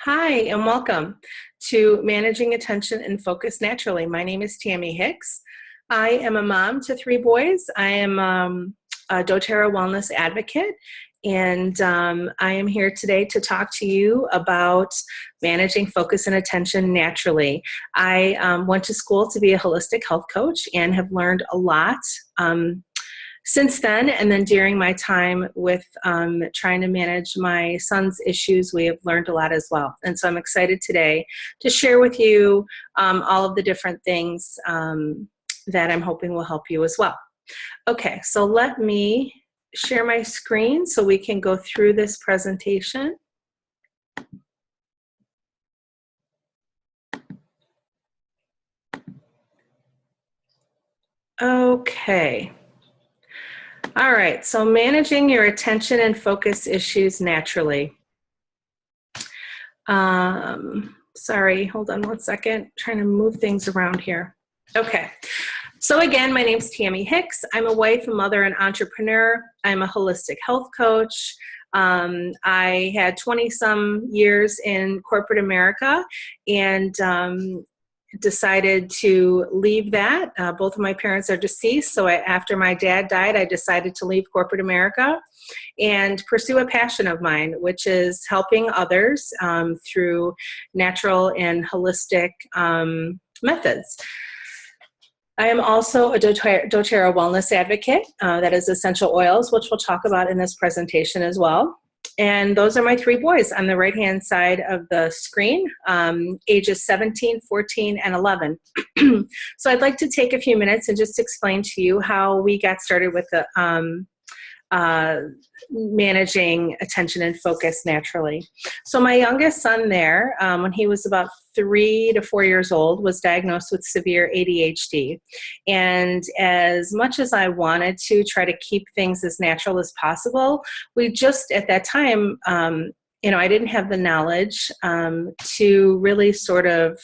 Hi, and welcome to Managing Attention and Focus Naturally. My name is Tammy Hicks. I am a mom to three boys. I am a doTERRA wellness advocate, and I am here today to talk to you about managing focus and attention naturally. I went to school to be a holistic health coach and have learned a lot since then, and then during my time with trying to manage my son's issues, we have learned a lot as well. And so I'm excited today to share with you all of the different things that I'm hoping will help you as well. Okay, so let me share my screen so we can go through this presentation. Okay. All right, so managing your attention and focus issues naturally. Sorry, hold on one second. Trying to move things around here. Okay, so again, my name's Tammy Hicks. I'm a wife, a mother, and entrepreneur. I'm a holistic health coach. I had 20-some years in corporate America and decided to leave that. Both of my parents are deceased, so after my dad died, I decided to leave corporate America and pursue a passion of mine, which is helping others through natural and holistic methods. I am also a doTERRA wellness advocate, that is essential oils, which we'll talk about in this presentation as well. And those are my three boys on the right-hand side of the screen, ages 17, 14, and 11. So I'd like to take a few minutes and just explain to you how we got started with the managing attention and focus naturally. So my youngest son there, when he was about 3 to 4 years old, was diagnosed with severe ADHD. And as much as I wanted to try to keep things as natural as possible, we just at that time, I didn't have the knowledge to really sort of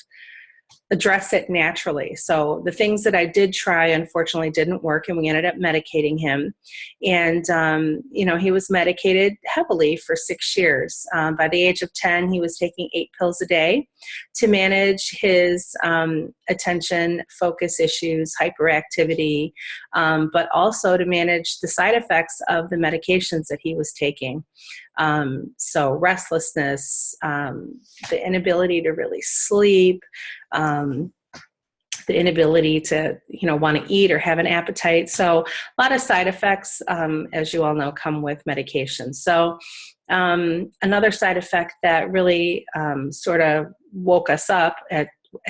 address it naturally. So the things that I did try, unfortunately, didn't work, and we ended up medicating him. And, he was medicated heavily for 6 years. By the age of 10, he was taking 8 pills a day to manage his attention, focus issues, hyperactivity, but also to manage the side effects of the medications that he was taking. So restlessness, the inability to really sleep, the inability to, want to eat or have an appetite. So a lot of side effects, as you all know, come with medication. So another side effect that really sort of woke us up at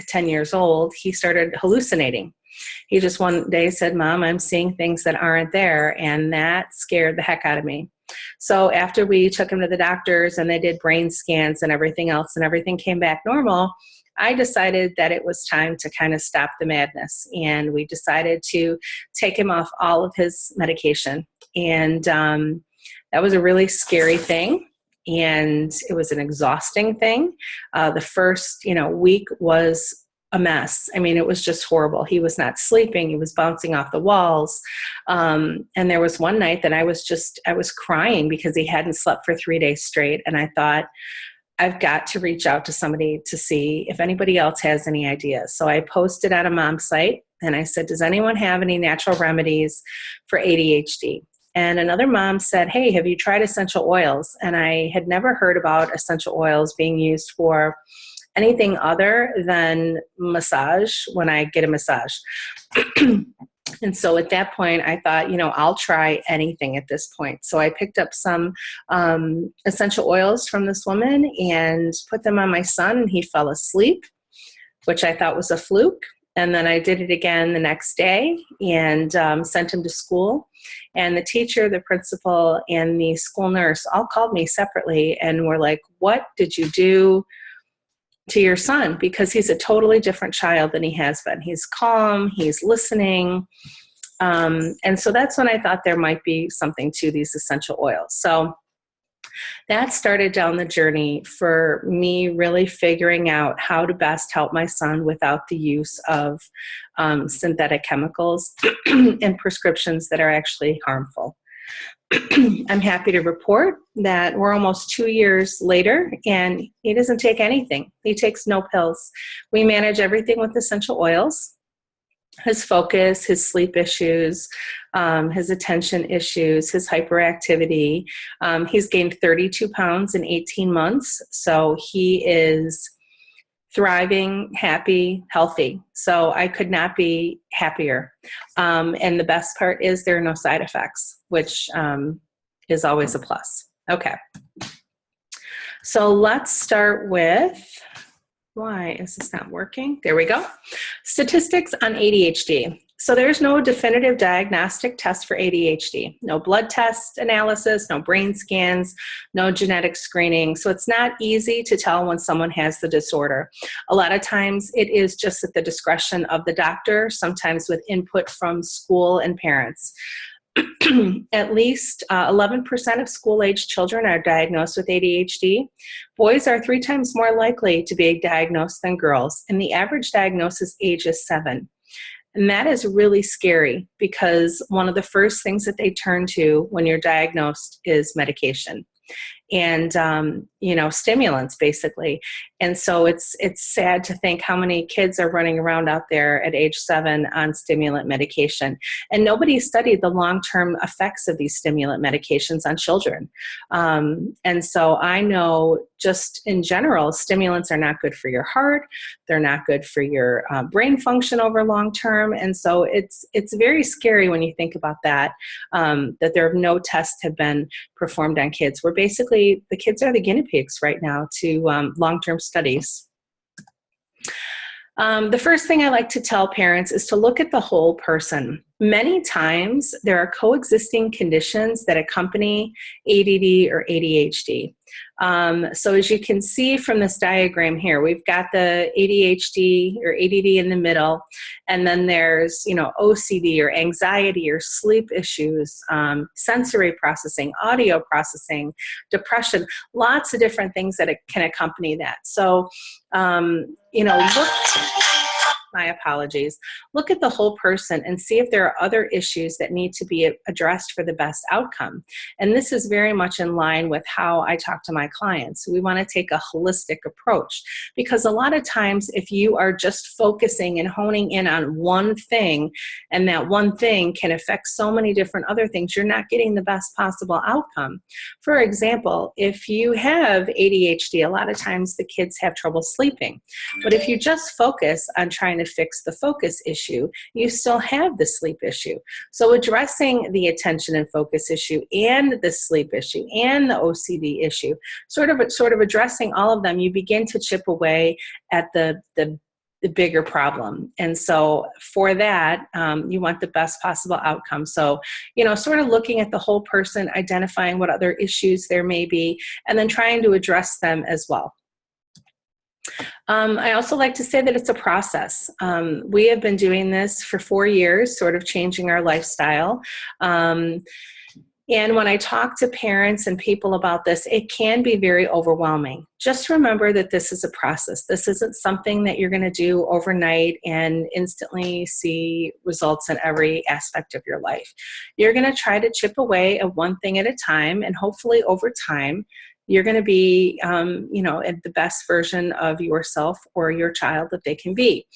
10 years old, he started hallucinating. He just one day said, "Mom, I'm seeing things that aren't there," and that scared the heck out of me. So after we took him to the doctors and they did brain scans and everything else and everything came back normal, I decided that it was time to kind of stop the madness. And we decided to take him off all of his medication. And that was a really scary thing. And it was an exhausting thing. The first, week was a mess. I mean, it was just horrible. He was not sleeping. He was bouncing off the walls. And there was one night that I was crying because he hadn't slept for 3 days straight. And I thought, I've got to reach out to somebody to see if anybody else has any ideas. So I posted on a mom site and I said, does anyone have any natural remedies for ADHD? And another mom said, hey, have you tried essential oils? And I had never heard about essential oils being used for anything other than massage when I get a massage. And so at that point, I thought, I'll try anything at this point. So I picked up some essential oils from this woman and put them on my son, and he fell asleep, which I thought was a fluke. And then I did it again the next day and sent him to school. And the teacher, the principal, and the school nurse all called me separately and were like, what did you do to your son? Because he's a totally different child than he has been. He's calm, he's listening. And so that's when I thought there might be something to these essential oils. So that started down the journey for me really figuring out how to best help my son without the use of synthetic chemicals and prescriptions that are actually harmful. I'm happy to report that we're almost 2 years later, and he doesn't take anything. He takes no pills. We manage everything with essential oils. His focus, his sleep issues, his attention issues, his hyperactivity. He's gained 32 pounds in 18 months. So he is thriving, happy, healthy. So I could not be happier. And the best part is there are no side effects, which is always a plus. Okay. So let's start with, why is this not working? There we go. Statistics on ADHD. So there's no definitive diagnostic test for ADHD. No blood test analysis, no brain scans, no genetic screening. So it's not easy to tell when someone has the disorder. A lot of times it is just at the discretion of the doctor, sometimes with input from school and parents. At least 11% of school-age children are diagnosed with ADHD. Boys are 3 times more likely to be diagnosed than girls, and the average diagnosis age is 7. And that is really scary because one of the first things that they turn to when you're diagnosed is medication and, stimulants, basically. And so it's sad to think how many kids are running around out there at age 7 on stimulant medication. And nobody studied the long-term effects of these stimulant medications on children. And so I know just in general, stimulants are not good for your heart. They're not good for your brain function over long term. And so it's very scary when you think about that, that there are no tests have been performed on kids. We're basically, the kids are the guinea pigs right now to long-term studies. The first thing I like to tell parents is to look at the whole person. Many times there are coexisting conditions that accompany ADD or ADHD. So as you can see from this diagram here, we've got the ADHD or ADD in the middle, and then there's, OCD or anxiety or sleep issues, sensory processing, audio processing, depression, lots of different things that can accompany that. So, look, my apologies. Look at the whole person and see if there are other issues that need to be addressed for the best outcome. And this is very much in line with how I talk to my clients. We want to take a holistic approach because a lot of times if you are just focusing and honing in on one thing and that one thing can affect so many different other things, you're not getting the best possible outcome. For example, if you have ADHD, a lot of times the kids have trouble sleeping. But if you just focus on trying to fix the focus issue, you still have the sleep issue. So addressing the attention and focus issue and the sleep issue and the OCD issue, sort of addressing all of them, you begin to chip away at the bigger problem. And so for that, you want the best possible outcome. So, sort of looking at the whole person, identifying what other issues there may be, and then trying to address them as well. I also like to say that it's a process. We have been doing this for 4 years, sort of changing our lifestyle. And when I talk to parents and people about this, it can be very overwhelming. Just remember that this is a process. This isn't something that you're going to do overnight and instantly see results in every aspect of your life. You're going to try to chip away at one thing at a time, and hopefully over time, you're going to be, at the best version of yourself or your child that they can be.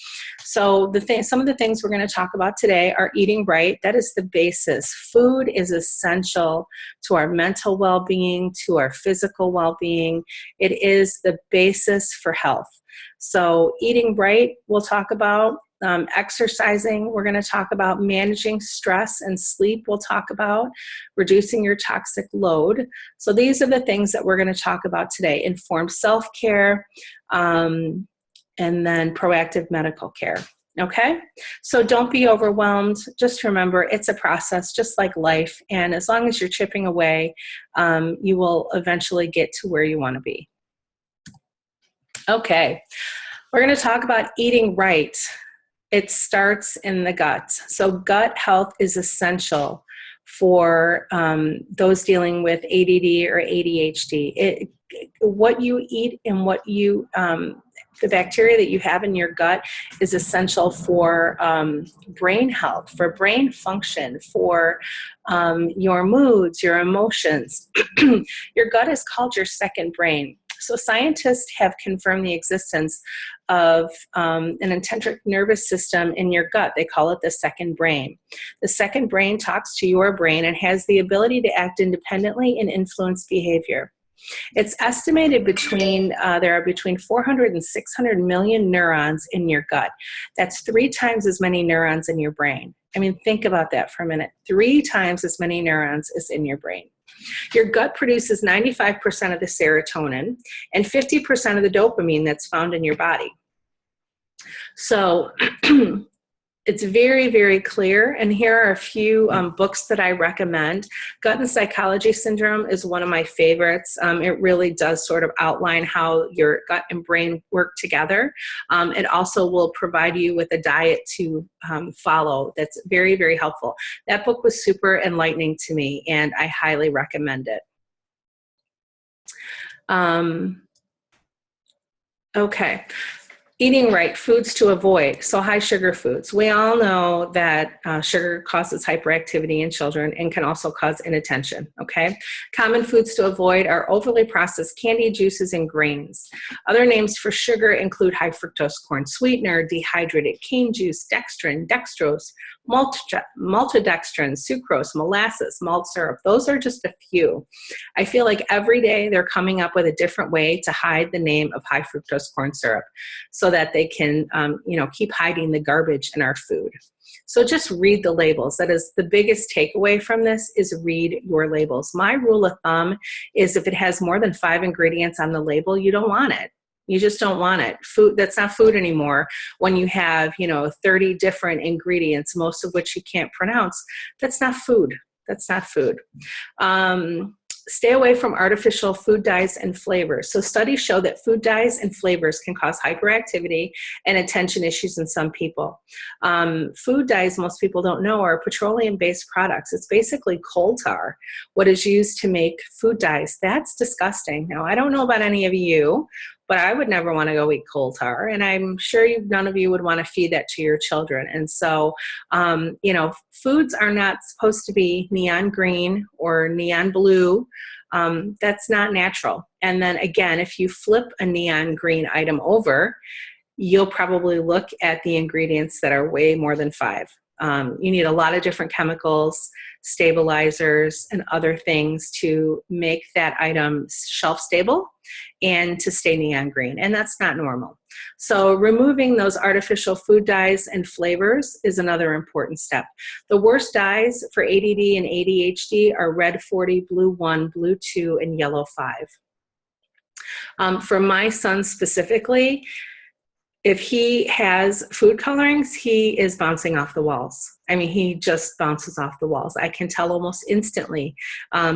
So some of the things we're going to talk about today are eating right. That is the basis. Food is essential to our mental well-being, to our physical well-being. It is the basis for health. So eating right, we'll talk about. Exercising, we're going to talk about. Managing stress and sleep, we'll talk about. Reducing your toxic load. So these are the things that we're going to talk about today. Informed self-care, and then proactive medical care. Okay? So don't be overwhelmed. Just remember, it's a process just like life. And as long as you're chipping away, you will eventually get to where you want to be. Okay. We're going to talk about eating right. It starts in the gut. So gut health is essential for those dealing with ADD or ADHD. What you eat and what you The bacteria that you have in your gut is essential for brain health, for brain function, for your moods, your emotions. Your gut is called your second brain. So scientists have confirmed the existence of an enteric nervous system in your gut. They call it the second brain. The second brain talks to your brain and has the ability to act independently and influence behavior. It's estimated there are between 400 and 600 million neurons in your gut. That's 3 times as many neurons in your brain. I mean, think about that for a minute. 3 times as many neurons as in your brain. Your gut produces 95% of the serotonin and 50% of the dopamine that's found in your body. So it's very, very clear. And here are a few books that I recommend. Gut and Psychology Syndrome is one of my favorites. It really does sort of outline how your gut and brain work together. It also will provide you with a diet to follow that's very, very helpful. That book was super enlightening to me, and I highly recommend it. Okay. Eating right, foods to avoid. So high sugar foods. We all know that sugar causes hyperactivity in children and can also cause inattention, okay? Common foods to avoid are overly processed candy, juices, and grains. Other names for sugar include high fructose corn sweetener, dehydrated cane juice, dextrin, dextrose, maltodextrin, sucrose, molasses, malt syrup. Those are just a few. I feel like every day they're coming up with a different way to hide the name of high fructose corn syrup, so that they can, keep hiding the garbage in our food. So just read the labels. That is the biggest takeaway from this, is read your labels. My rule of thumb is if it has more than 5 ingredients on the label, you don't want it. You just don't want it. Food, that's not food anymore. When you have, 30 different ingredients, most of which you can't pronounce, that's not food. That's not food. Stay away from artificial food dyes and flavors. So studies show that food dyes and flavors can cause hyperactivity and attention issues in some people. Food dyes, most people don't know, are petroleum-based products. It's basically coal tar, what is used to make food dyes. That's disgusting. Now, I don't know about any of you, but I would never want to go eat coal tar, and I'm sure none of you would want to feed that to your children. And so, foods are not supposed to be neon green or neon blue. That's not natural. And then again, if you flip a neon green item over, you'll probably look at the ingredients that are way more than 5. You need a lot of different chemicals, stabilizers, and other things to make that item shelf stable and to stay neon green, and that's not normal. So removing those artificial food dyes and flavors is another important step. The worst dyes for ADD and ADHD are red 40, blue 1, blue 2, and yellow 5. For my son specifically, if he has food colorings, he is bouncing off the walls. I mean, he just bounces off the walls. I can tell almost instantly.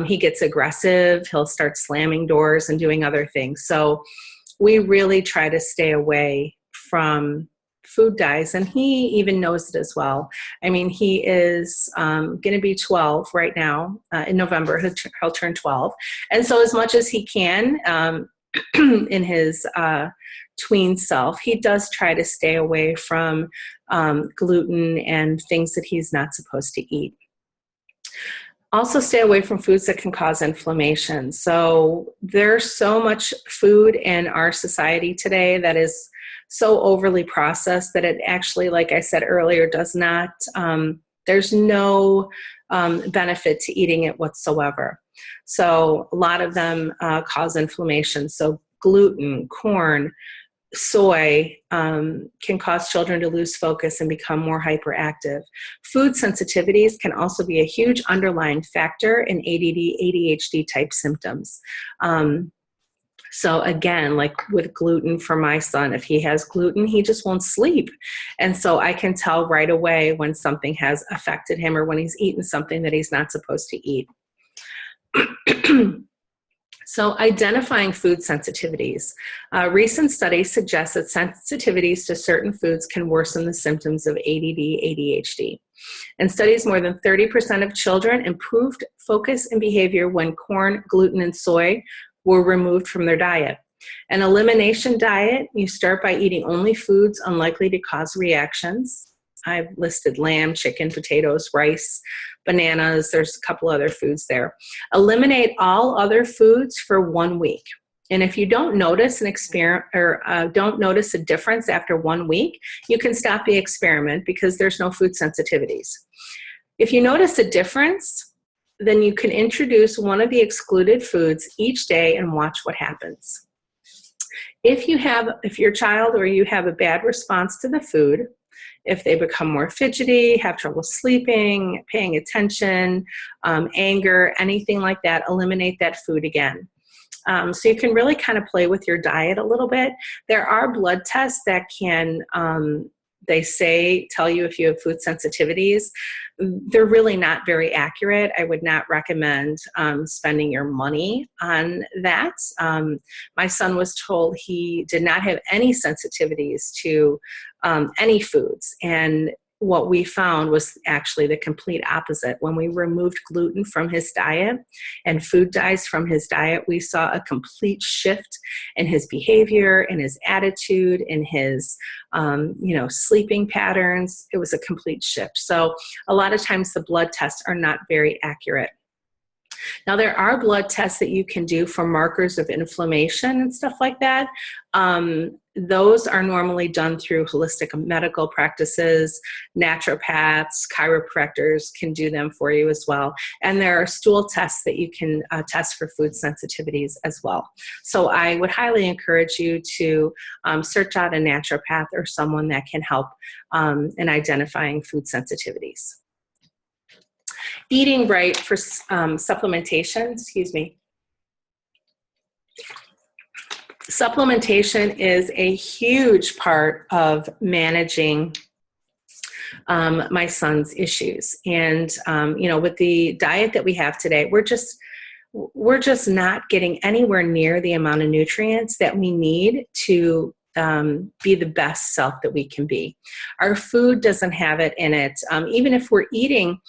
He gets aggressive. He'll start slamming doors and doing other things. So we really try to stay away from food dyes, and he even knows it as well. I mean, he is going to be 12 right now. In November, he'll turn 12. And so as much as he can, in his tween self, he does try to stay away from gluten and things that he's not supposed to eat. Also stay away from foods that can cause inflammation. So there's so much food in our society today that is so overly processed that it actually, like I said earlier, does not, there's no benefit to eating it whatsoever. So a lot of them cause inflammation. So gluten, corn, soy can cause children to lose focus and become more hyperactive. Food sensitivities can also be a huge underlying factor in ADD, ADHD type symptoms. So again, like with gluten for my son, if he has gluten, he just won't sleep. And so I can tell right away when something has affected him or when he's eaten something that he's not supposed to eat. So identifying food sensitivities. Recent studies suggest that sensitivities to certain foods can worsen the symptoms of ADD, ADHD. In studies, more than 30% of children improved focus and behavior when corn, gluten, and soy were removed from their diet. An elimination diet, you start by eating only foods unlikely to cause reactions. I've listed lamb, chicken, potatoes, rice, bananas. There's a couple other foods there. Eliminate all other foods for 1 week. And if you don't notice don't notice a difference after 1 week, you can stop the experiment because there's no food sensitivities. If you notice a difference, then you can introduce one of the excluded foods each day and watch what happens. If your child or you have a bad response to the food, if they become more fidgety, have trouble sleeping, paying attention, anger, anything like that, eliminate that food again. So you can really kind of play with your diet a little bit. There are blood tests that can, tell you if you have food sensitivities. They're really not very accurate. I would not recommend spending your money on that. My son was told he did not have any sensitivities to any foods, and what we found was actually the complete opposite. When we removed gluten from his diet and food dyes from his diet, we saw a complete shift in his behavior, in his attitude, in his sleeping patterns. It was a complete shift. So a lot of times the blood tests are not very accurate. Now, there are blood tests that you can do for markers of inflammation and stuff like that. Those are normally done through holistic medical practices. Naturopaths, chiropractors can do them for you as well. And there are stool tests that you can test for food sensitivities as well. So I would highly encourage you to search out a naturopath or someone that can help in identifying food sensitivities. Eating right for supplementation, Supplementation is a huge part of managing my son's issues. And, with the diet that we have today, we're just not getting anywhere near the amount of nutrients that we need to be the best self that we can be. Our food doesn't have it in it. Even if we're eating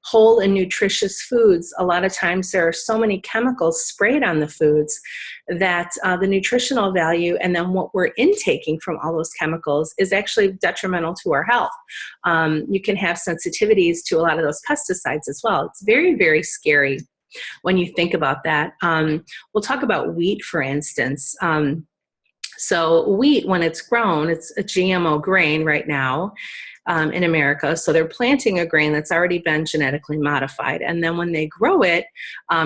whole and nutritious foods, a lot of times there are so many chemicals sprayed on the foods that the nutritional value and then what we're intaking from all those chemicals is actually detrimental to our health. You can have sensitivities to a lot of those pesticides as well. It's very, very scary when you think about that. We'll talk about wheat, for instance. So wheat, when it's grown, it's a GMO grain right now. In America. So they're planting a grain that's already been genetically modified. And then when they grow it,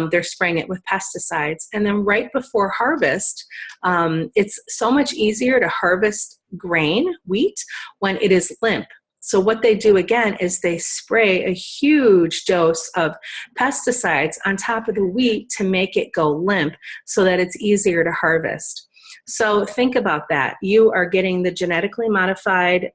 they're spraying it with pesticides. And then right before harvest, it's so much easier to harvest grain, wheat, when it is limp. So what they do again is they spray a huge dose of pesticides on top of the wheat to make it go limp so that it's easier to harvest. So think about that. You are getting the genetically modified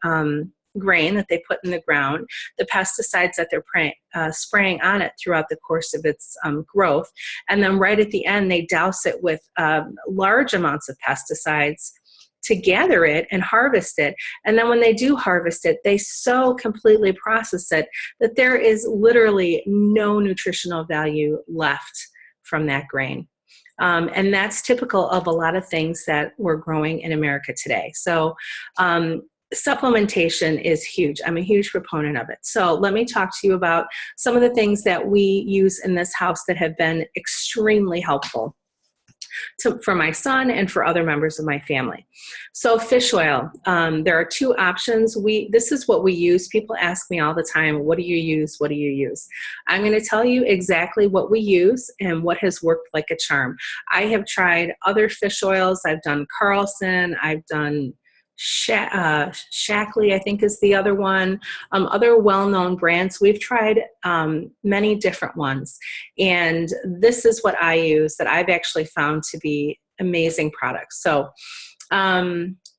grain that they put in the ground, the pesticides that they're spraying on it throughout the course of its growth, and then right at the end they douse it with large amounts of pesticides to gather it and harvest it. And then when they do harvest it, they so completely process it that there is literally no nutritional value left from that grain. And that's typical of a lot of things that we're growing in America today. So supplementation is huge. I'm a huge proponent of it. So let me talk to you about some of the things that we use in this house that have been extremely helpful for my son and for other members of my family. So fish oil, there are two options. This is what we use. People ask me all the time, what do you use? What do you use? I'm going to tell you exactly what we use and what has worked like a charm. I have tried other fish oils. I've done Carlson. I've done Shaklee, I think is the other one, other well-known brands. We've tried many different ones. And this is what I use that I've actually found to be amazing products. So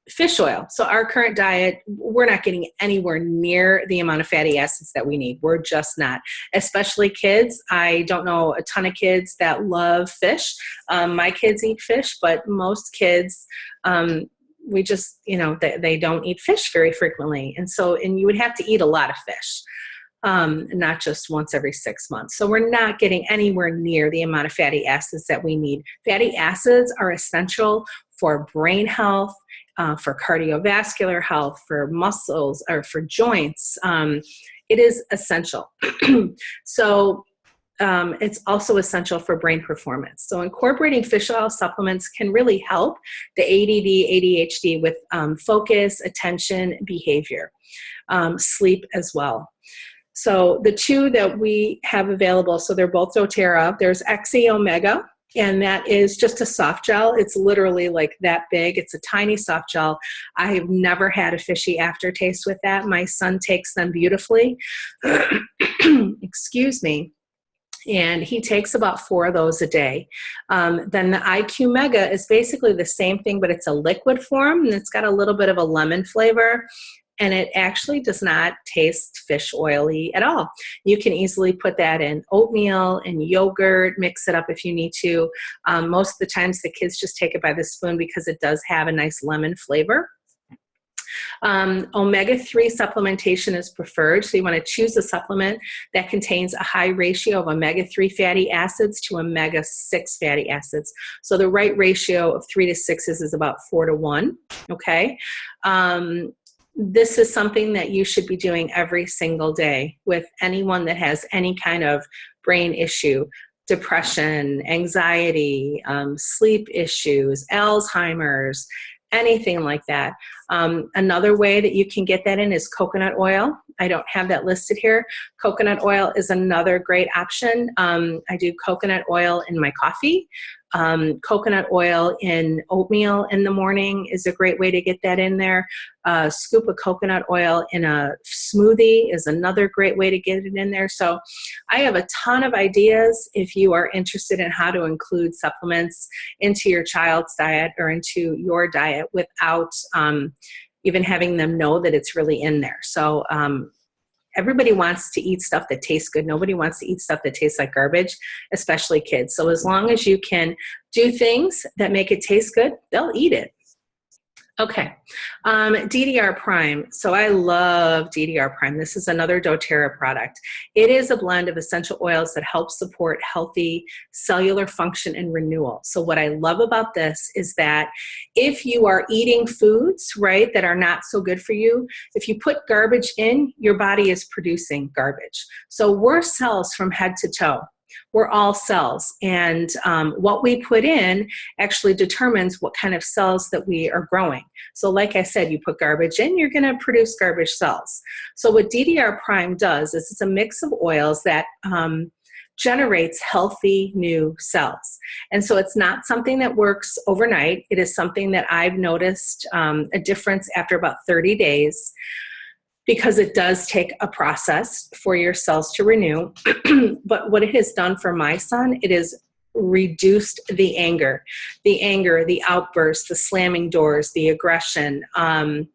fish oil. So our current diet, we're not getting anywhere near the amount of fatty acids that we need. We're just not, especially kids. I don't know a ton of kids that love fish. My kids eat fish, but most kids, we just, they don't eat fish very frequently. And you would have to eat a lot of fish, not just once every 6 months. So we're not getting anywhere near the amount of fatty acids that we need. Fatty acids are essential for brain health, for cardiovascular health, for muscles, or for joints. It is essential. So it's also essential for brain performance. So incorporating fish oil supplements can really help the ADD, ADHD with focus, attention, behavior, sleep as well. So the two that we have available, so they're both doTERRA. There's XE Omega, and that is just a soft gel. It's literally like that big. It's a tiny soft gel. I have never had a fishy aftertaste with that. My son takes them beautifully. Excuse me. And he takes about 4 of those a day. Then the IQ Mega is basically the same thing, but it's a liquid form, and it's got a little bit of a lemon flavor, and it actually does not taste fish oily at all. You can easily put that in oatmeal and yogurt, mix it up if you need to. Most of the times the kids just take it by the spoon because it does have a nice lemon flavor. Omega-3 supplementation is preferred, so you want to choose a supplement that contains a high ratio of omega-3 fatty acids to omega-6 fatty acids. So the right ratio of 3 to 6 is about 4 to 1, okay? This is something that you should be doing every single day with anyone that has any kind of brain issue, depression, anxiety, sleep issues, Alzheimer's, anything like that. Another way that you can get that in is coconut oil. I don't have that listed here. Coconut oil is another great option. I do coconut oil in my coffee. Coconut oil in oatmeal in the morning is a great way to get that in there. A scoop of coconut oil in a smoothie is another great way to get it in there. So I have a ton of ideas if you are interested in how to include supplements into your child's diet or into your diet without even having them know that it's really in there. So everybody wants to eat stuff that tastes good. Nobody wants to eat stuff that tastes like garbage, especially kids. So as long as you can do things that make it taste good, they'll eat it. Okay, DDR Prime. So I love DDR Prime. This is another doTERRA product. It is a blend of essential oils that help support healthy cellular function and renewal. So what I love about this is that if you are eating foods, right, that are not so good for you, if you put garbage in, your body is producing garbage. So we're cells from head to toe. We're all cells, and what we put in actually determines what kind of cells that we are growing. So like I said, you put garbage in, you're going to produce garbage cells. So what DDR Prime does is it's a mix of oils that generates healthy new cells. And so it's not something that works overnight. It is something that I've noticed a difference after about 30 days. Because it does take a process for your cells to renew. But what it has done for my son, it has reduced the anger, the outbursts, the slamming doors, the aggression. Again,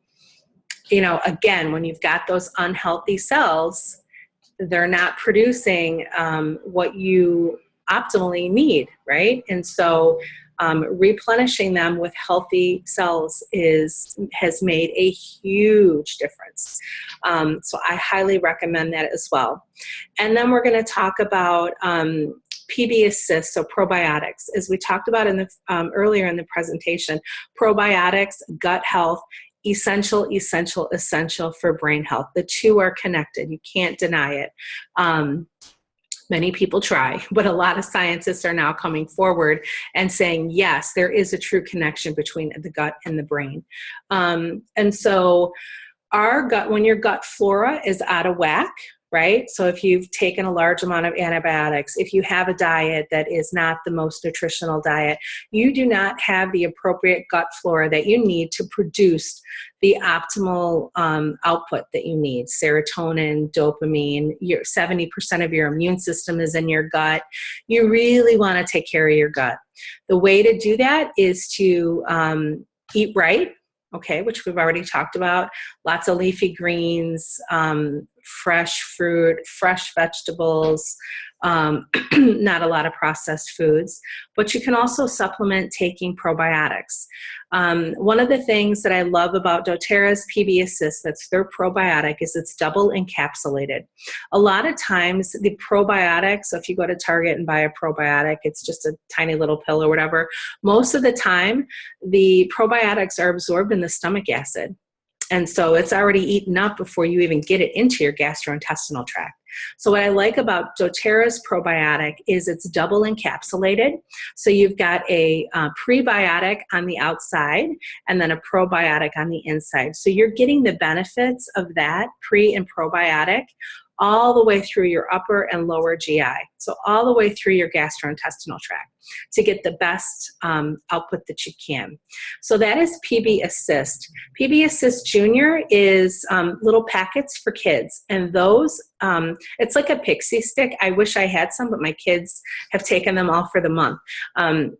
when you've got those unhealthy cells, they're not producing what you optimally need, right? And so replenishing them with healthy cells has made a huge difference. So I highly recommend that as well. And then we're going to talk about PB Assist, so probiotics. As we talked about in the earlier in the presentation, probiotics, gut health, essential for brain health. The two are connected. You can't deny it. Many people try, but a lot of scientists are now coming forward and saying, yes, there is a true connection between the gut and the brain. And so our gut, when your gut flora is out of whack, right? So if you've taken a large amount of antibiotics, if you have a diet that is not the most nutritional diet, you do not have the appropriate gut flora that you need to produce the optimal output that you need. Serotonin, dopamine, 70% of your immune system is in your gut. You really want to take care of your gut. The way to do that is to eat right, okay, which we've already talked about. Lots of leafy greens, fresh fruit, fresh vegetables, not a lot of processed foods, but you can also supplement taking probiotics. One of the things that I love about doTERRA's PB Assist, that's their probiotic, is it's double encapsulated. A lot of times the probiotics, so if you go to Target and buy a probiotic, it's just a tiny little pill or whatever. Most of the time, the probiotics are absorbed in the stomach acid. And so it's already eaten up before you even get it into your gastrointestinal tract. So what I like about doTERRA's probiotic is it's double encapsulated. So you've got a prebiotic on the outside and then a probiotic on the inside. So you're getting the benefits of that pre and probiotic all the way through your upper and lower GI. So all the way through your gastrointestinal tract to get the best output that you can. So that is PB Assist. PB Assist Junior is little packets for kids. And those, it's like a pixie stick. I wish I had some, but my kids have taken them all for the month.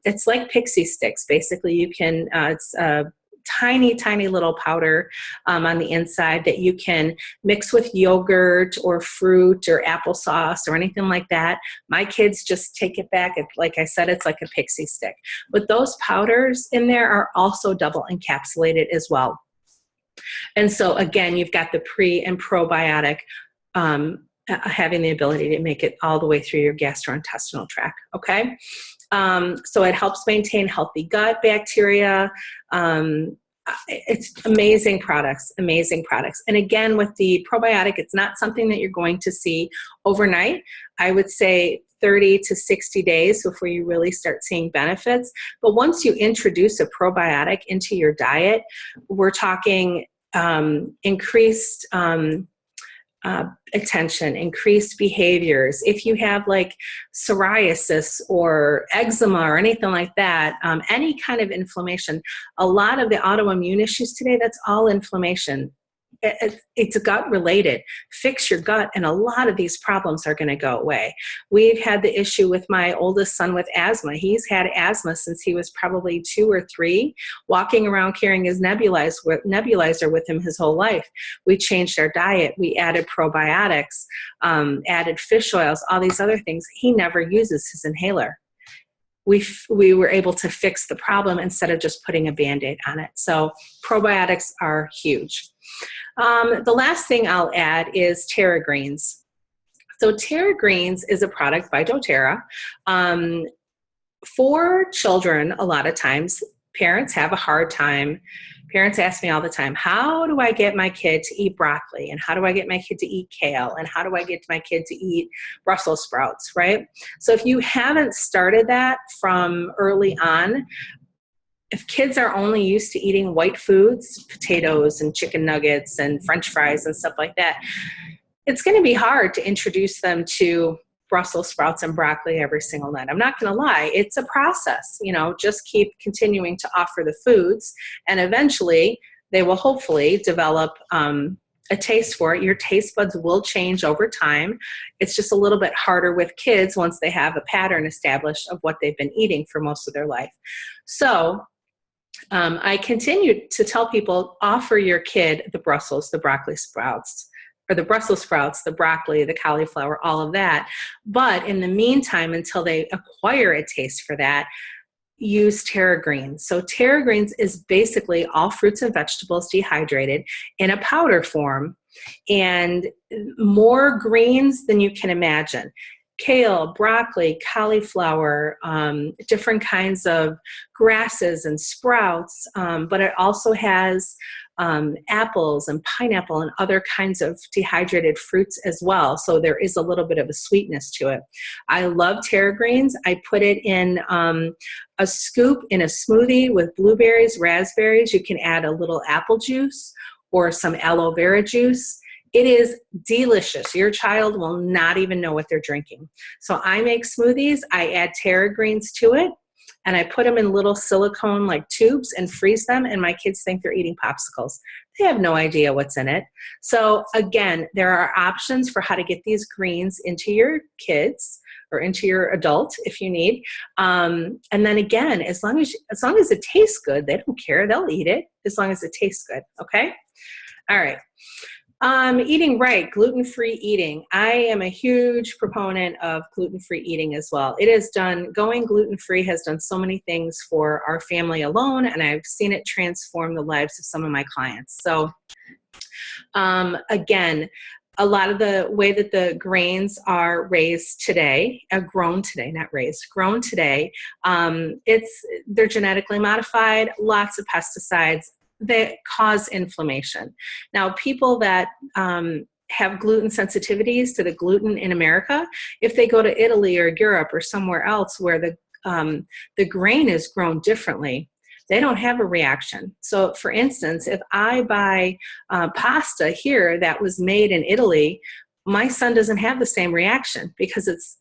It's like pixie sticks. Basically, you can, it's tiny little powder on the inside that you can mix with yogurt or fruit or applesauce or anything like that. My kids just take it back. Like I said, it's like a pixie stick. But those powders in there are also double encapsulated as well. And so again, you've got the pre and probiotic having the ability to make it all the way through your gastrointestinal tract, okay? So it helps maintain healthy gut bacteria. It's amazing products. And again, with the probiotic, it's not something that you're going to see overnight. I would say 30 to 60 days before you really start seeing benefits. But once you introduce a probiotic into your diet, we're talking increased attention, increased behaviors. If you have like psoriasis or eczema or anything like that, any kind of inflammation, a lot of the autoimmune issues today, that's all inflammation. It's gut related. Fix your gut and a lot of these problems are going to go away. We've had the issue with my oldest son with asthma. He's had asthma since he was probably 2 or 3, walking around carrying his nebulizer with him his whole life. We changed our diet. We added probiotics, added fish oils, all these other things. He never uses his inhaler. We were able to fix the problem instead of just putting a Band-Aid on it. So probiotics are huge. The last thing I'll add is Terra Greens. So Terra Greens is a product by doTERRA. For children, a lot of times, parents have a hard time. Parents ask me all the time, how do I get my kid to eat broccoli? And how do I get my kid to eat kale? And how do I get my kid to eat Brussels sprouts, right? So if you haven't started that from early on, if kids are only used to eating white foods, potatoes and chicken nuggets and French fries and stuff like that, it's going to be hard to introduce them to Brussels sprouts and broccoli every single night. I'm not going to lie. It's a process, just keep continuing to offer the foods and eventually they will hopefully develop a taste for it. Your taste buds will change over time. It's just a little bit harder with kids once they have a pattern established of what they've been eating for most of their life. So I continue to tell people, offer your kid the broccoli sprouts, or the Brussels sprouts, the broccoli, the cauliflower, all of that. But in the meantime, until they acquire a taste for that, use Terra Greens. So Terra Greens is basically all fruits and vegetables dehydrated in a powder form and more greens than you can imagine. Kale, broccoli, cauliflower, different kinds of grasses and sprouts, but it also has apples and pineapple and other kinds of dehydrated fruits as well. So there is a little bit of a sweetness to it. I love Terra Greens. I put it in a scoop in a smoothie with blueberries, raspberries. You can add a little apple juice or some aloe vera juice. It is delicious. Your child will not even know what they're drinking. So I make smoothies. I add Terra Greens to it, and I put them in little silicone like tubes and freeze them, and my kids think they're eating popsicles. They have no idea what's in it. So again, there are options for how to get these greens into your kids or into your adult if you need. And then again, as long as it tastes good, they don't care. They'll eat it as long as it tastes good. Okay. All right. Eating right, gluten-free eating. I am a huge proponent of gluten-free eating as well. Going gluten-free has done so many things for our family alone, and I've seen it transform the lives of some of my clients. So again, a lot of the way that the grains are raised today, grown today, not raised, grown today, they're genetically modified, lots of pesticides that cause inflammation. Now, people that have gluten sensitivities to the gluten in America, if they go to Italy or Europe or somewhere else where the grain is grown differently, they don't have a reaction. So for instance, if I buy pasta here that was made in Italy, my son doesn't have the same reaction because it's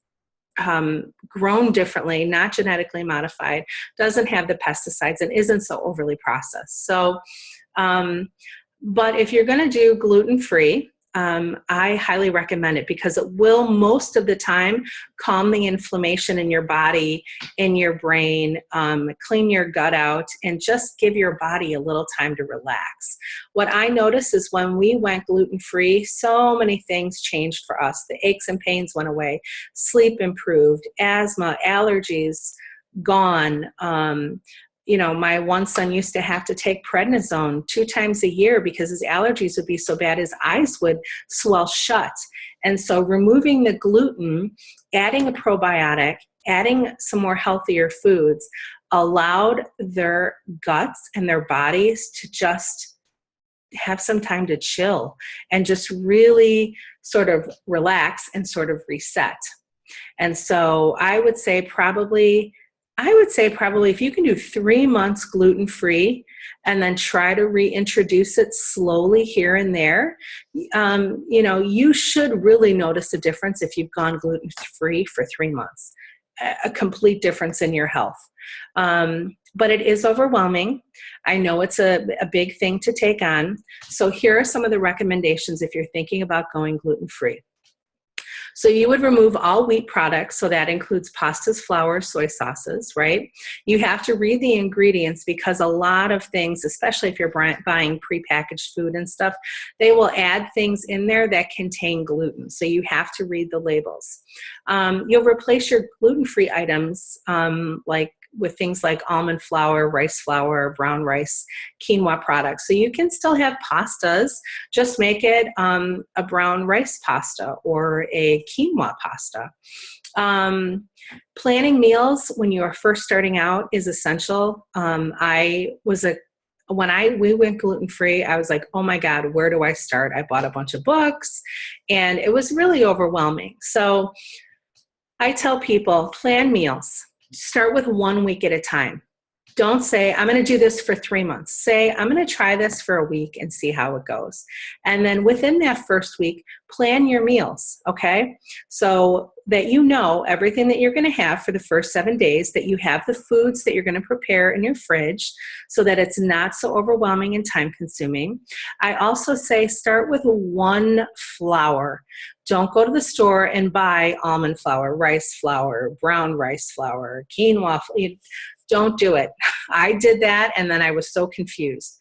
grown differently, not genetically modified, doesn't have the pesticides, and isn't so overly processed. So, but if you're going to do gluten-free, I highly recommend it because it will most of the time calm the inflammation in your body, in your brain, clean your gut out, and just give your body a little time to relax. What I noticed is when we went gluten-free, so many things changed for us. The aches and pains went away, sleep improved, asthma, allergies gone. My one son used to have to take prednisone 2 times a year because his allergies would be so bad his eyes would swell shut. And so removing the gluten, adding a probiotic, adding some more healthier foods allowed their guts and their bodies to just have some time to chill and just really sort of relax and sort of reset. And so I would say probably if you can do 3 months gluten-free and then try to reintroduce it slowly here and there, you should really notice a difference if you've gone gluten-free for 3 months, a complete difference in your health. But it is overwhelming. I know it's a big thing to take on. So here are some of the recommendations if you're thinking about going gluten-free. So you would remove all wheat products, so that includes pastas, flour, soy sauces, right? You have to read the ingredients because a lot of things, especially if you're buying prepackaged food and stuff, they will add things in there that contain gluten. So you have to read the labels. You'll replace your gluten-free items with things like almond flour, rice flour, brown rice, quinoa products. So you can still have pastas, just make it a brown rice pasta or a quinoa pasta. Planning meals when you are first starting out is essential. When we went gluten-free, I was like, oh my God, where do I start? I bought a bunch of books and it was really overwhelming. So I tell people, plan meals. Start with 1 week at a time. Don't say, I'm going to do this for 3 months. Say, I'm going to try this for a week and see how it goes. And then within that first week, plan your meals, okay? So that you know everything that you're going to have for the first 7 days, that you have the foods that you're going to prepare in your fridge so that it's not so overwhelming and time consuming. I also say start with 1 flour. Don't go to the store and buy almond flour, rice flour, brown rice flour, quinoa. Don't do it. I did that and then I was so confused.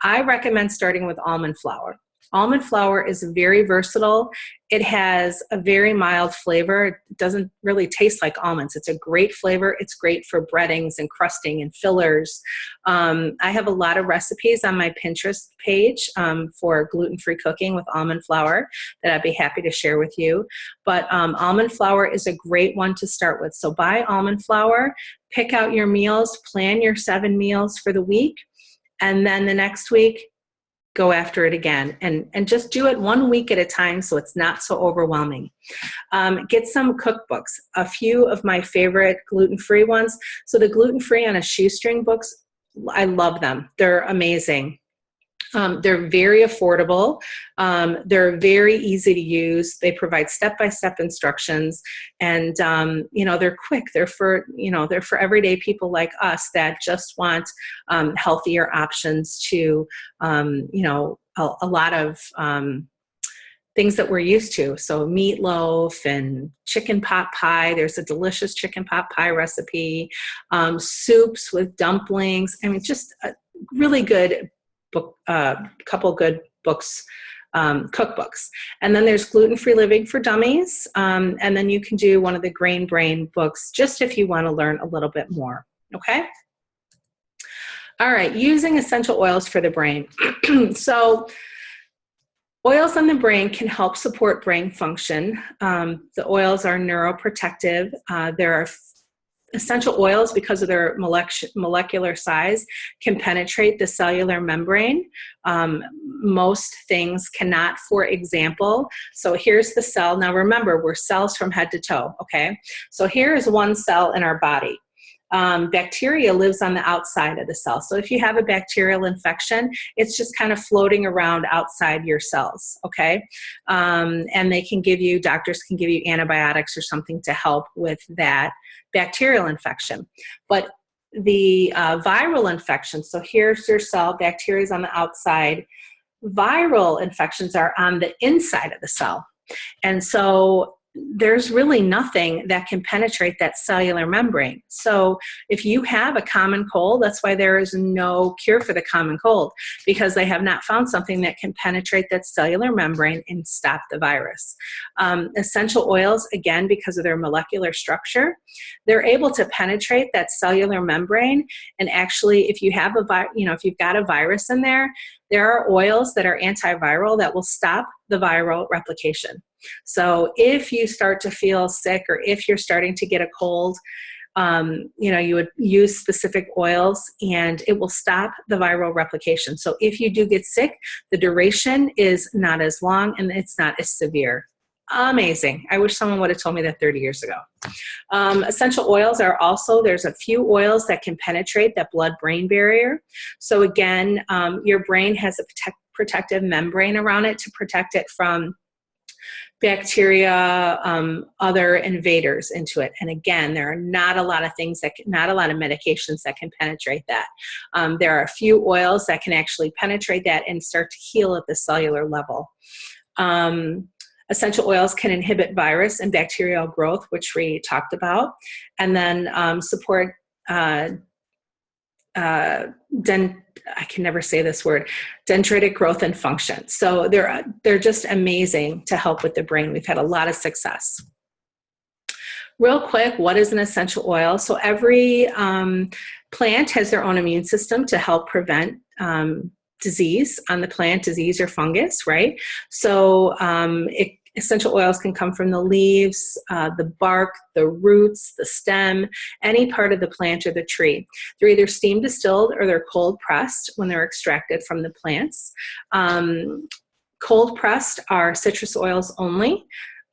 I recommend starting with almond flour. Almond flour is very versatile. It has a very mild flavor. It doesn't really taste like almonds. It's a great flavor. It's great for breadings and crusting and fillers. I have a lot of recipes on my Pinterest page for gluten-free cooking with almond flour that I'd be happy to share with you. But almond flour is a great one to start with. So buy almond flour, pick out your meals, plan your 7 meals for the week, and then the next week, go after it again and just do it 1 week at a time so it's not so overwhelming. Get some cookbooks, a few of my favorite gluten-free ones. So the gluten-free on a shoestring books, I love them. They're amazing. They're very affordable. They're very easy to use. They provide step-by-step instructions, and they're quick. They're for everyday people like us that just want healthier options to a lot of things that we're used to. So meatloaf and chicken pot pie. There's a delicious chicken pot pie recipe. Soups with dumplings. I mean, just a really good book, couple good books cookbooks. And then there's Gluten-Free Living for Dummies. And then you can do one of the Grain Brain books just if you want to learn a little bit more. Okay? All right, using essential oils for the brain. So oils on the brain can help support brain function. The oils are neuroprotective. There are essential oils, because of their molecular size, can penetrate the cellular membrane. Most things cannot, for example. So here's the cell. Now remember, we're cells from head to toe, okay? So here is one cell in our body. Bacteria lives on the outside of the cell. So if you have a bacterial infection, it's just kind of floating around outside your cells, okay? And they can give you, doctors can give you antibiotics or something to help with that bacterial infection. But the viral infection, so here's your cell, bacteria is on the outside. Viral infections are on the inside of the cell. And so there's really nothing that can penetrate that cellular membrane. So if you have a common cold, that's why there is no cure for the common cold, because they have not found something that can penetrate that cellular membrane and stop the virus. Essential oils, again, because of their molecular structure, they're able to penetrate that cellular membrane. And actually, if you have if you've got a virus in there are oils that are antiviral that will stop the viral replication. So if you start to feel sick, or if you're starting to get a cold, you would use specific oils and it will stop the viral replication. So if you do get sick, the duration is not as long and it's not as severe. Amazing. I wish someone would have told me that 30 years ago. Essential oils are also, there's a few oils that can penetrate that blood-brain barrier. So again, your brain has a protective membrane around it to protect it from bacteria, other invaders into it. And again, there are not a lot of things not a lot of medications that can penetrate that. There are a few oils that can actually penetrate that and start to heal at the cellular level. Essential oils can inhibit virus and bacterial growth, which we talked about, and then support I can never say this word, dendritic growth and function. So they're just amazing to help with the brain. We've had a lot of success. Real quick, what is an essential oil? So every plant has their own immune system to help prevent disease on the plant, disease or fungus, right? So essential oils can come from the leaves, the bark, the roots, the stem, any part of the plant or the tree. They're either steam distilled or they're cold pressed when they're extracted from the plants. Cold pressed are citrus oils only.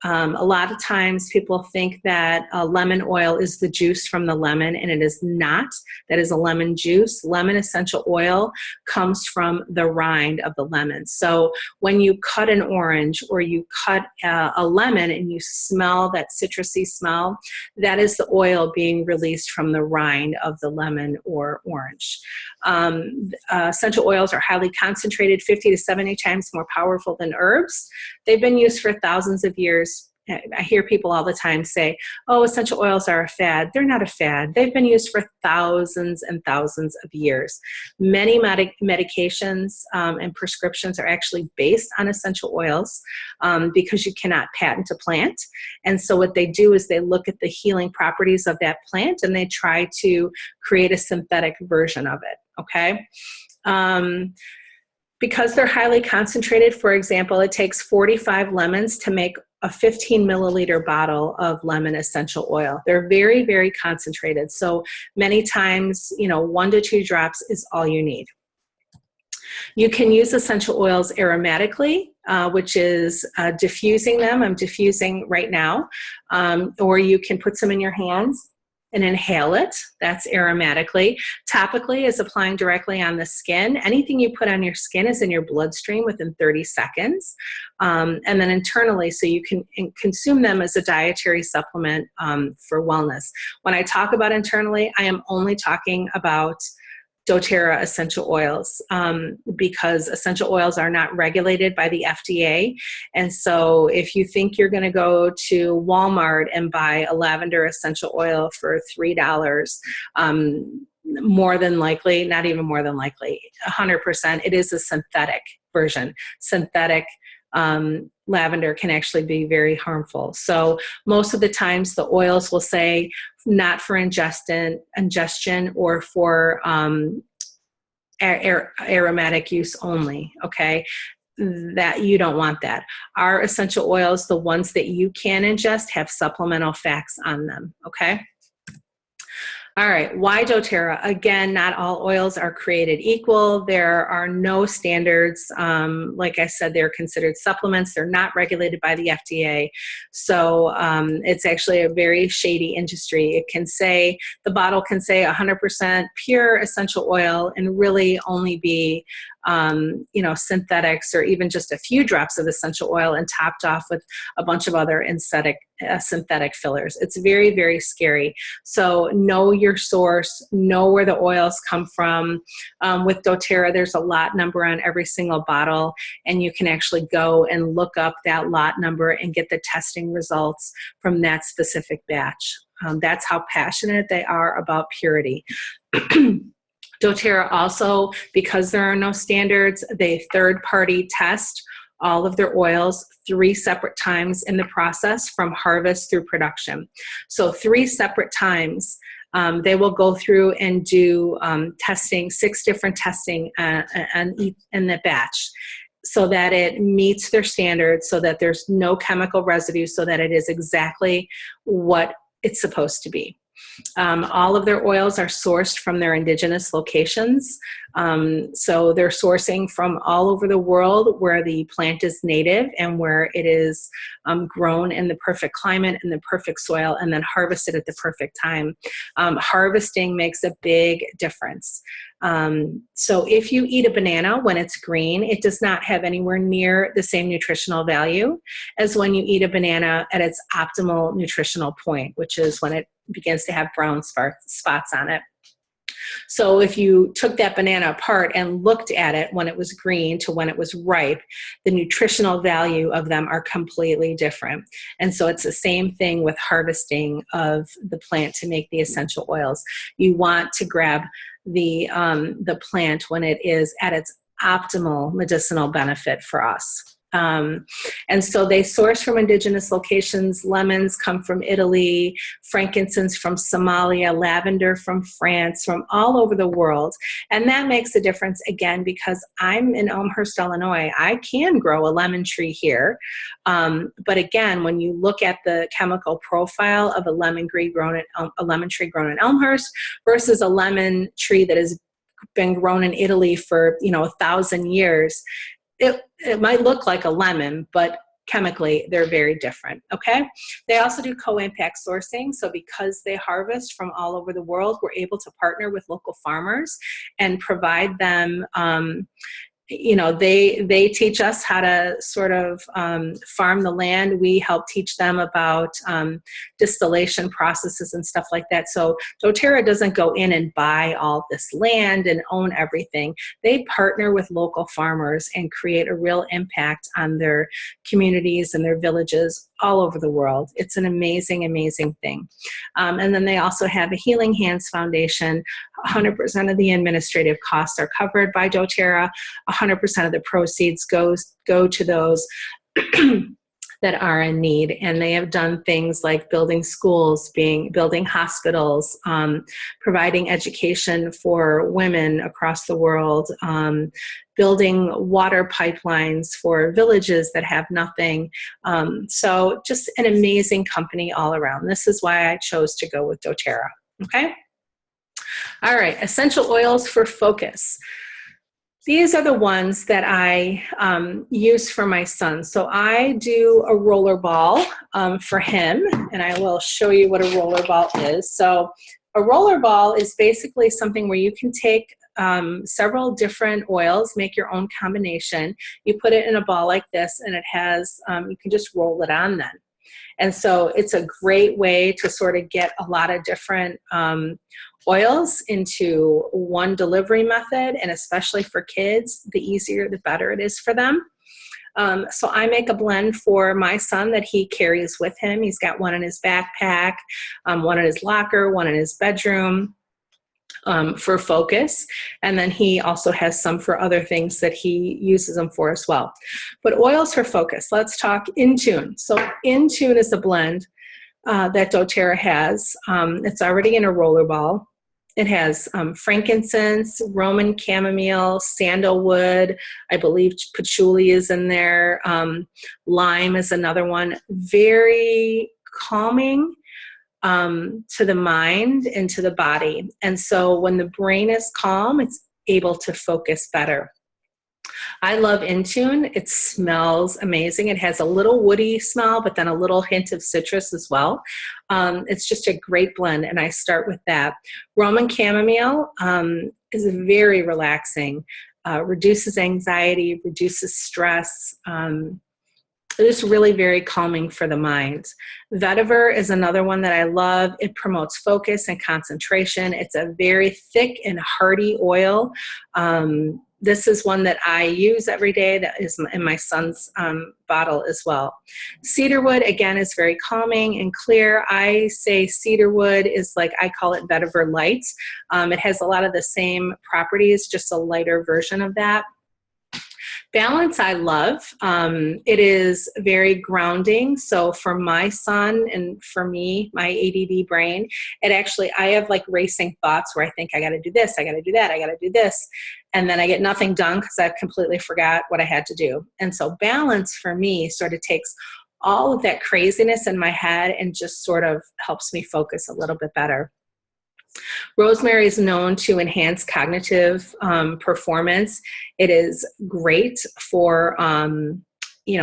A lot of times people think that lemon oil is the juice from the lemon, and it is not. That is a lemon juice. Lemon essential oil comes from the rind of the lemon. So when you cut an orange or you cut a lemon and you smell that citrusy smell, that is the oil being released from the rind of the lemon or orange. Essential oils are highly concentrated, 50 to 70 times more powerful than herbs. They've been used for thousands of years. I hear people all the time say, oh, essential oils are a fad. They're not a fad. They've been used for thousands and thousands of years. Many medications and prescriptions are actually based on essential oils because you cannot patent a plant. And so what they do is they look at the healing properties of that plant and they try to create a synthetic version of it, okay? Because they're highly concentrated, for example, it takes 45 lemons to make a 15 milliliter bottle of lemon essential oil. They're very, very concentrated. So many times, 1 to 2 drops is all you need. You can use essential oils aromatically, which is diffusing them. I'm diffusing right now. Or you can put some in your hands and inhale it. That's aromatically. Topically is applying directly on the skin. Anything you put on your skin is in your bloodstream within 30 seconds. And then internally, so you can consume them as a dietary supplement for wellness. When I talk about internally, I am only talking about doTERRA essential oils because essential oils are not regulated by the FDA. And so if you think you're going to go to Walmart and buy a lavender essential oil for $3, more than likely, not even more than likely, 100%, it is a synthetic version. Synthetic lavender can actually be very harmful. So most of the times the oils will say not for ingestion or for aromatic use only, okay? That you don't want that. Our essential oils, the ones that you can ingest, have supplemental facts on them, okay? All right, why doTERRA? Again, not all oils are created equal. There are no standards. Like I said, they're considered supplements. They're not regulated by the FDA. So it's actually a very shady industry. It can say, the bottle can say 100% pure essential oil and really only be synthetics or even just a few drops of essential oil and topped off with a bunch of other synthetic fillers. It's very, very scary. So know your source, know where the oils come from. With doTERRA, there's a lot number on every single bottle, and you can actually go and look up that lot number and get the testing results from that specific batch. That's how passionate they are about purity. doTERRA also, because there are no standards, they third-party test all of their oils 3 separate times in the process from harvest through production. So 3 separate times they will go through and do testing, 6 different testing in the batch, so that it meets their standards, so that there's no chemical residue, so that it is exactly what it's supposed to be. All of their oils are sourced from their indigenous locations. So they're sourcing from all over the world where the plant is native and where it is grown in the perfect climate and the perfect soil, and then harvested at the perfect time. Harvesting makes a big difference. So if you eat a banana when it's green, it does not have anywhere near the same nutritional value as when you eat a banana at its optimal nutritional point, which is when it begins to have brown spots on it. So if you took that banana apart and looked at it when it was green to when it was ripe, the nutritional value of them are completely different. And so it's the same thing with harvesting of the plant to make the essential oils. You want to grab the plant when it is at its optimal medicinal benefit for us. And so they source from indigenous locations. Lemons come from Italy, frankincense from Somalia, lavender from France, from all over the world. And that makes a difference, again, because I'm in Elmhurst, Illinois. I can grow a lemon tree here. But again, when you look at the chemical profile of a lemon tree grown in Elmhurst versus a lemon tree that has been grown in Italy for 1,000 years, it might look like a lemon, but chemically they're very different, okay? They also do co-impact sourcing. So because they harvest from all over the world, we're able to partner with local farmers and provide them they teach us how to sort of farm the land. We help teach them about distillation processes and stuff like that. So doTERRA doesn't go in and buy all this land and own everything. They partner with local farmers and create a real impact on their communities and their villages all over the world. It's an amazing, amazing thing. And then they also have a Healing Hands Foundation. 100% of the administrative costs are covered by doTERRA. 100% of the proceeds go to those that are in need. And they have done things like building schools, building hospitals, providing education for women across the world, building water pipelines for villages that have nothing. So just an amazing company all around. This is why I chose to go with doTERRA, okay? All right, essential oils for focus. These are the ones that I use for my son. So I do a roller ball for him, and I will show you what a roller ball is. So a roller ball is basically something where you can take several different oils, make your own combination. You put it in a ball like this, and it has, you can just roll it on then. And so it's a great way to sort of get a lot of different oils into one delivery method, and especially for kids, the easier, the better it is for them. So I make a blend for my son that he carries with him. He's got one in his backpack, one in his locker, one in his bedroom. for focus. And then he also has some for other things that he uses them for as well. But oils for focus, let's talk Intune. So Intune is a blend that doTERRA has. It's already in a roller ball. It has frankincense, Roman chamomile, sandalwood, I believe patchouli is in there. Lime is another one. Very calming to the mind and to the body. And so when the brain is calm, it's able to focus better. I love Intune. It smells amazing. It has a little woody smell, but then a little hint of citrus as well. It's just a great blend, and I start with that. Roman chamomile is very relaxing, reduces anxiety, reduces stress. It's really very calming for the mind. Vetiver is another one that I love. It promotes focus and concentration. It's a very thick and hearty oil. This is one that I use every day. That is in my son's bottle as well. Cedarwood, again, is very calming and clear. I say cedarwood is like, I call it Vetiver Light. It has a lot of the same properties, just a lighter version of that. Balance I love. It is very grounding. So for my son and for me, my ADD brain, it actually, I have like racing thoughts where I think I got to do this, I got to do that, I got to do this. And then I get nothing done because I've completely forgot what I had to do. And so balance for me sort of takes all of that craziness in my head and just sort of helps me focus a little bit better. Rosemary is known to enhance cognitive performance. It is great for,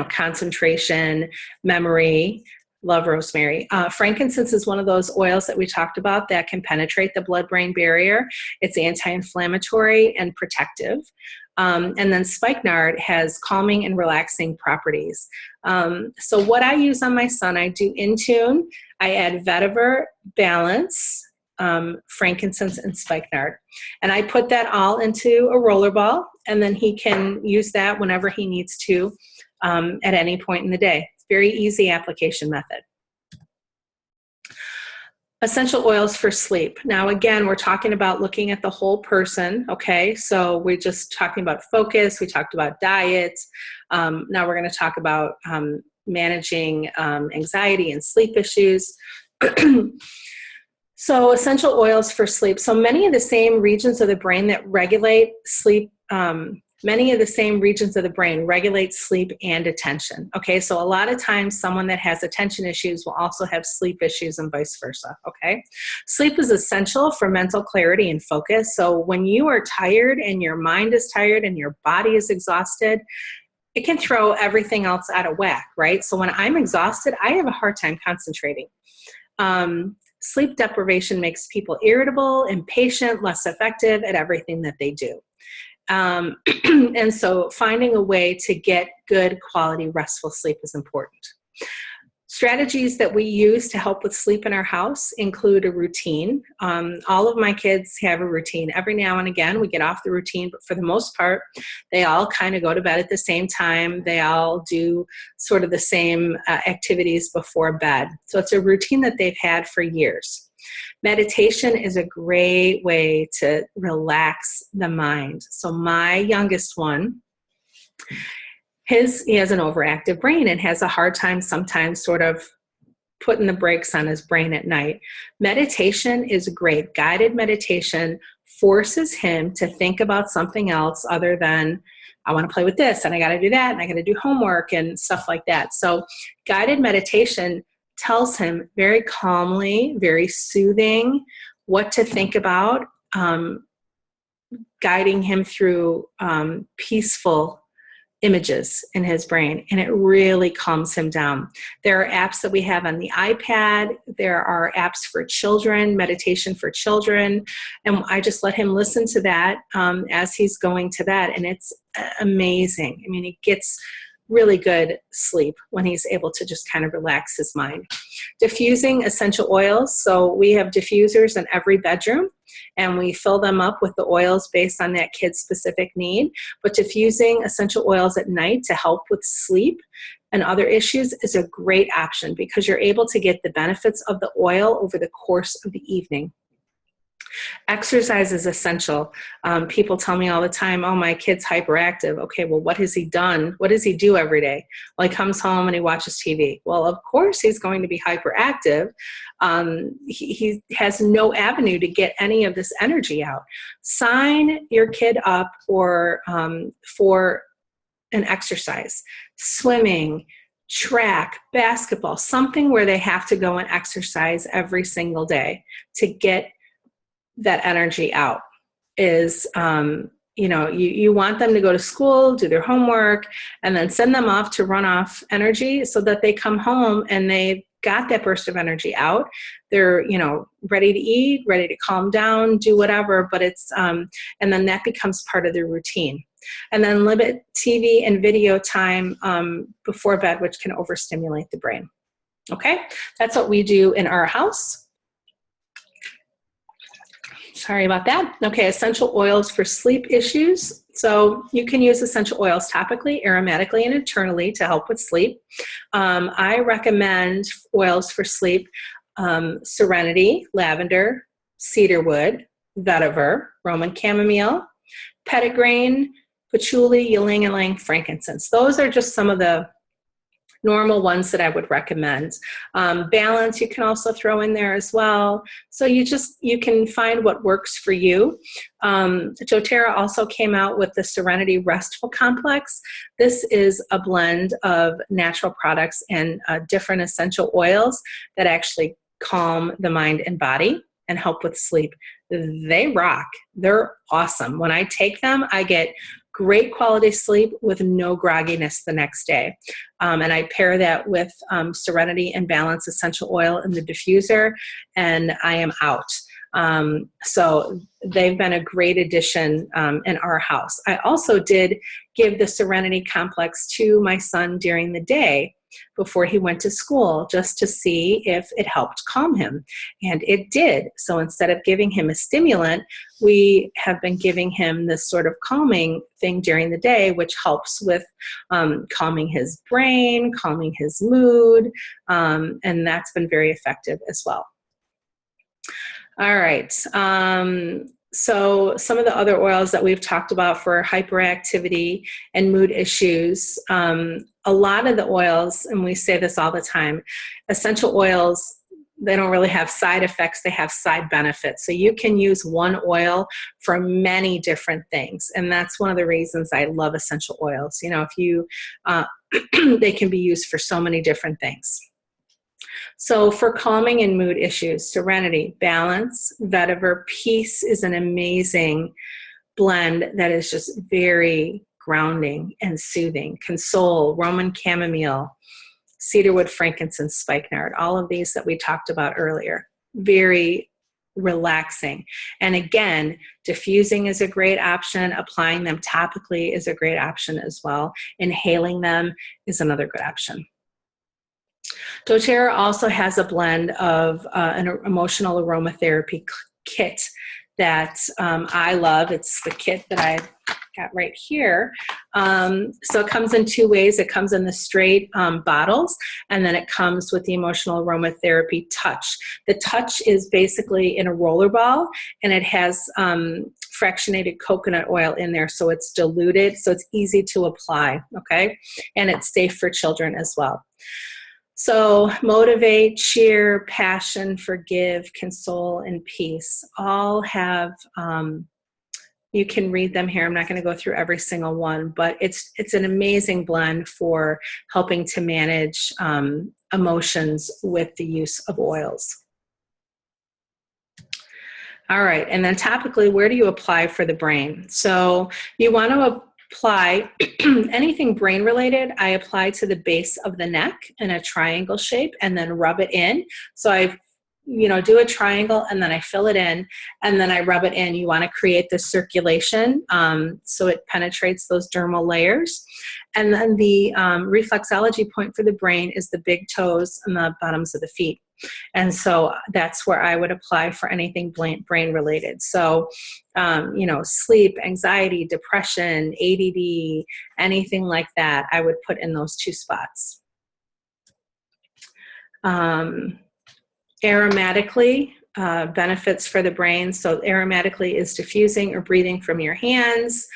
concentration, memory. Love rosemary. Frankincense is one of those oils that we talked about that can penetrate the blood-brain barrier. It's anti-inflammatory and protective. And then spikenard has calming and relaxing properties. So what I use on my son, I do Intune, I add vetiver, balance, frankincense, and spikenard. And I put that all into a roller ball, and then he can use that whenever he needs to at any point in the day. It's a very easy application method. Essential oils for sleep. Now, again, we're talking about looking at the whole person, okay? So we're just talking about focus. We talked about diet. Now we're going to talk about managing anxiety and sleep issues. So essential oils for sleep. So many of the same regions of the brain that regulate sleep, many of the same regions of the brain regulate sleep and attention. Okay, so a lot of times someone that has attention issues will also have sleep issues and vice versa, okay? Sleep is essential for mental clarity and focus. So when you are tired and your mind is tired and your body is exhausted, it can throw everything else out of whack, right? So when I'm exhausted, I have a hard time concentrating. Sleep deprivation makes people irritable, impatient, less effective at everything that they do. And so finding a way to get good quality restful sleep is important. Strategies that we use to help with sleep in our house include a routine. All of my kids have a routine. Every now and again, we get off the routine, but for the most part, they all kind of go to bed at the same time. They all do sort of the same activities before bed. So it's a routine that they've had for years. Meditation is a great way to relax the mind. So my youngest one, he has an overactive brain and has a hard time sometimes sort of putting the brakes on his brain at night. Meditation is great. Guided meditation forces him to think about something else other than, I want to play with this and I got to do that and I got to do homework and stuff like that. So guided meditation tells him very calmly, very soothing what to think about, guiding him through peaceful images in his brain, and it really calms him down. There are apps that we have on the iPad. There are apps for children, meditation for children, and I just let him listen to that as he's going to bed, and it's amazing. I mean, he gets really good sleep when he's able to just kind of relax his mind. Diffusing essential oils. So we have diffusers in every bedroom and we fill them up with the oils based on that kid's specific need. But diffusing essential oils at night to help with sleep and other issues is a great option because you're able to get the benefits of the oil over the course of the evening. Exercise is essential. People tell me all the time, oh, my kid's hyperactive. Okay, well, what has he done? What does he do every day? Well, he comes home and he watches TV. Well, of course he's going to be hyperactive. He has no avenue to get any of this energy out. Sign your kid up for an exercise, swimming, track, basketball, something where they have to go and exercise every single day to get that energy out. Is you want them to go to school, do their homework, and then send them off to run off energy so that they come home and they got that burst of energy out. They're, ready to eat, ready to calm down, do whatever, but it's, and then that becomes part of their routine. And then limit TV and video time before bed, which can overstimulate the brain. Okay, that's what we do in our house. Sorry about that. Okay, essential oils for sleep issues. So you can use essential oils topically, aromatically, and internally to help with sleep. I recommend oils for sleep: Serenity, lavender, cedarwood, vetiver, Roman chamomile, petitgrain, patchouli, ylang-ylang, frankincense. Those are just some of the normal ones that I would recommend. Balance, you can also throw in there as well. So you can find what works for you. doTERRA also came out with the Serenity Restful Complex. This is a blend of natural products and different essential oils that actually calm the mind and body and help with sleep. They rock. They're awesome. When I take them, I get great quality sleep with no grogginess the next day. And I pair that with Serenity and Balance essential oil in the diffuser, and I am out. So they've been a great addition in our house. I also did give the Serenity Complex to my son during the day before he went to school, just to see if it helped calm him. And it did. So instead of giving him a stimulant, we have been giving him this sort of calming thing during the day, which helps with calming his brain, calming his mood, and that's been very effective as well. All right. So some of the other oils that we've talked about for hyperactivity and mood issues, a lot of the oils, and we say this all the time, essential oils, they don't really have side effects, they have side benefits. So you can use one oil for many different things. And that's one of the reasons I love essential oils. If you, they can be used for so many different things. So for calming and mood issues, Serenity, Balance, Vetiver, Peace is an amazing blend that is just very grounding and soothing. Console, Roman chamomile, cedarwood, frankincense, spikenard, all of these that we talked about earlier. Very relaxing. And again, diffusing is a great option. Applying them topically is a great option as well. Inhaling them is another good option. doTERRA also has a blend of an emotional aromatherapy kit that I love. It's the kit that I got right here. So it comes in two ways. It comes in the straight bottles, and then it comes with the emotional aromatherapy touch. The touch is basically in a roller ball, and it has fractionated coconut oil in there, so it's diluted, so it's easy to apply, okay? And it's safe for children as well. So motivate, cheer, passion, forgive, console, and peace all have, you can read them here. I'm not going to go through every single one, but it's an amazing blend for helping to manage emotions with the use of oils. All right, and then topically, where do you apply for the brain? So you want to apply anything brain related. I apply to the base of the neck in a triangle shape and then rub it in. So I do a triangle and then I fill it in and then I rub it in. You want to create the circulation so it penetrates those dermal layers. And then the reflexology point for the brain is the big toes and the bottoms of the feet. And so that's where I would apply for anything brain related. So, sleep, anxiety, depression, ADD, anything like that, I would put in those two spots. Aromatically, benefits for the brain. So aromatically is diffusing or breathing from your hands.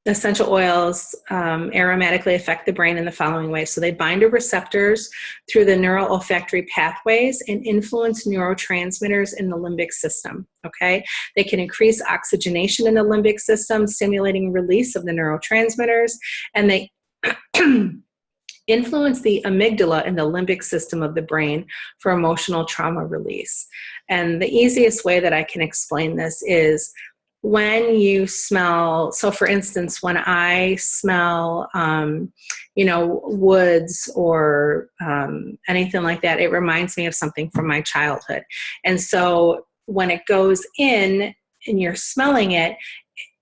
Essential oils aromatically affect the brain in the following way. So they bind to receptors through the neuroolfactory pathways and influence neurotransmitters in the limbic system, okay? They can increase oxygenation in the limbic system, stimulating release of the neurotransmitters, and they influence the amygdala in the limbic system of the brain for emotional trauma release. And the easiest way that I can explain this is when you smell, so for instance, when I smell, woods or anything like that, it reminds me of something from my childhood. And so when it goes in and you're smelling it,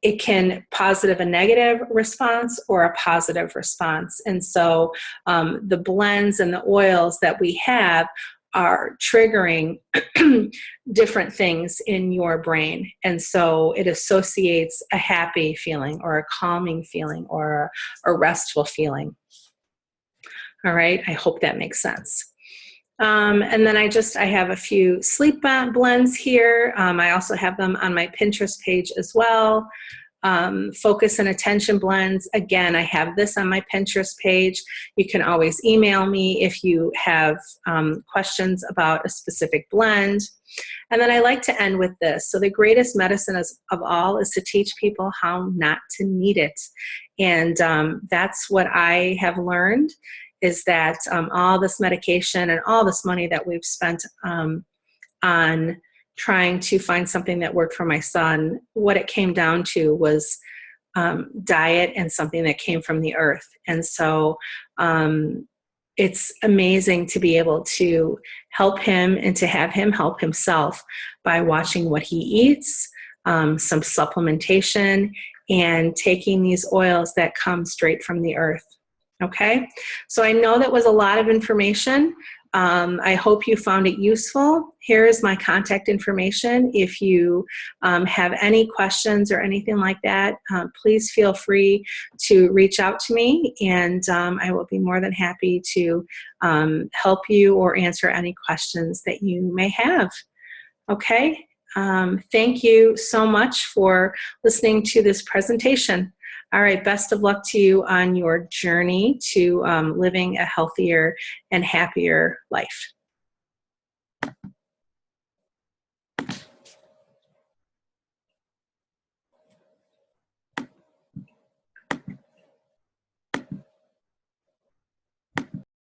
it can positive a negative response or a positive response. And so the blends and the oils that we have are triggering different things in your brain. And so it associates a happy feeling or a calming feeling or a restful feeling. All right, I hope that makes sense. And then I have a few sleep blends here. I also have them on my Pinterest page as well. Focus and attention blends. Again, I have this on my Pinterest page. You can always email me if you have questions about a specific blend. And then I like to end with this. So the greatest medicine of all is to teach people how not to need it. And that's what I have learned, is that all this medication and all this money that we've spent on trying to find something that worked for my son, what it came down to was diet and something that came from the earth. And so it's amazing to be able to help him and to have him help himself by watching what he eats, some supplementation, and taking these oils that come straight from the earth. Okay, so I know that was a lot of information. I hope you found it useful. Here is my contact information. If you have any questions or anything like that, please feel free to reach out to me, and I will be more than happy to help you or answer any questions that you may have. Okay, thank you so much for listening to this presentation. All right, best of luck to you on your journey to living a healthier and happier life.